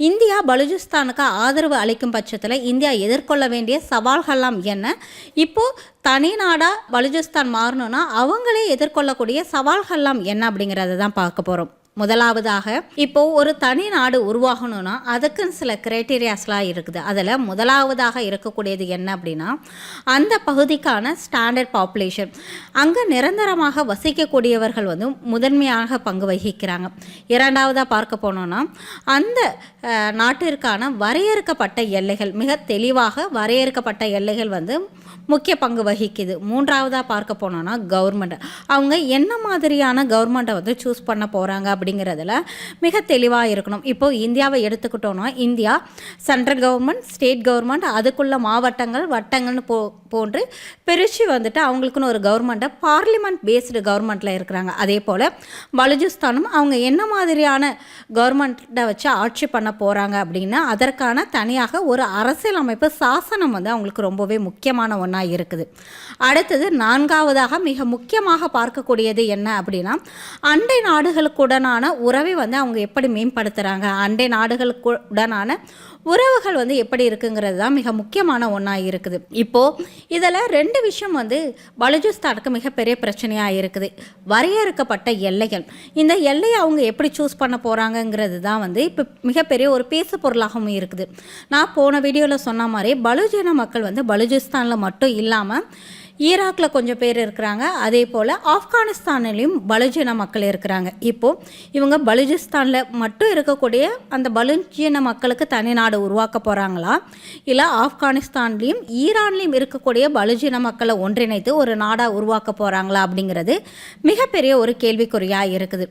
India பலுஜிஸ்தானுக்கு ஆதரவு அளிக்கும் பட்சத்தில் இந்தியா எதிர்கொள்ள வேண்டிய சவால்கள்லாம் என்ன? இப்போது தனி நாடாக பலுஜிஸ்தான் மாறணும்னா அவங்களே எதிர்கொள்ளக்கூடிய சவால்கள்லாம் என்ன அப்படிங்கிறத தான் பார்க்க போகிறோம். முதலாவதாக இப்போது ஒரு தனி நாடு உருவாகணும்னா அதுக்குன்னு சில கிரைட்டீரியாஸ்லாம் இருக்குது. அதில் முதலாவதாக இருக்கக்கூடியது என்ன அப்படின்னா, அந்த பகுதிக்கான ஸ்டாண்டர்ட் பாப்புலேஷன், அங்கே நிரந்தரமாக வசிக்கக்கூடியவர்கள் வந்து முதன்மையாக பங்கு வகிக்கிறாங்க. இரண்டாவதாக பார்க்க போனோன்னா, அந்த நாட்டிற்கான வரையறுக்கப்பட்ட எல்லைகள், மிக தெளிவாக வரையறுக்கப்பட்ட எல்லைகள் வந்து முக்கிய பங்கு வகிக்குது. மூன்றாவதாக பார்க்க போனோன்னா கவர்மெண்ட், அவங்க என்ன மாதிரியான கவர்மெண்ட்டை வந்து சூஸ் பண்ண போகிறாங்க அப்படிங்கிறதுல மிக தெளிவாக இருக்கணும். இப்போது இந்தியாவை எடுத்துக்கிட்டோன்னா, India central government, state government, அதுக்குள்ள மாவட்டங்கள், வட்டங்கள்னு போன்று பிரித்து வந்துட்டு அவங்களுக்குன்னு ஒரு கவர்மெண்ட்டை பார்லிமெண்ட் பேஸ்டு கவர்மெண்ட்டில் இருக்கிறாங்க. அதே போல் பலுஜிஸ்தானும் அவங்க என்ன மாதிரியான கவர்மெண்ட்டை வச்சு ஆட்சி பண்ண போகிறாங்க அப்படின்னா அதற்கான தனியாக ஒரு அரசியல் அமைப்பு, சாசனம் வந்து அவங்களுக்கு ரொம்பவே முக்கியமான ஒன்றா இருக்குது. அடுத்தது நான்காவதாக மிக முக்கியமாக பார்க்கக்கூடியது என்ன அப்படின்னா, அண்டை நாடுகளுக்குடனான உறவை வந்து அவங்க எப்படி மேம்படுத்துகிறாங்க, அண்டை நாடுகளுக்குடனான உறவுகள் வந்து எப்படி இருக்குங்கிறது தான் மிக முக்கியமான ஒன்றா இருக்குது. இப்போது இதில் ரெண்டு விஷயம் வந்து பலுஜிஸ்தானுக்கு மிகப்பெரிய பிரச்சனையாக இருக்குது. வரையறுக்கப்பட்ட எல்லைகள், இந்த எல்லையை அவங்க எப்படி சூஸ் பண்ண போகிறாங்கங்கிறது தான் வந்து இப்போ மிகப்பெரிய ஒரு பேசு பொருளாகவும் இருக்குது. நான் போன வீடியோவில் சொன்ன மாதிரி பலுஜின மக்கள் வந்து பலுஜிஸ்தானில் மட்டும் இல்லாமல் ஈராக்கில் கொஞ்சம் பேர் இருக்கிறாங்க, அதே போல் ஆப்கானிஸ்தானிலையும் பலுஜின மக்கள் இருக்கிறாங்க. இப்போது இவங்க பலுஜிஸ்தானில் மட்டும் இருக்கக்கூடிய அந்த பலுஜின மக்களுக்கு தனி நாடு உருவாக்க போகிறாங்களா, இல்லை ஆப்கானிஸ்தான்லேயும் ஈரான்லேயும் இருக்கக்கூடிய பலுஜின மக்களை ஒன்றிணைத்து ஒரு நாடாக உருவாக்க போகிறாங்களா அப்படிங்கிறது மிகப்பெரிய ஒரு கேள்விக்குறியாக இருக்குது.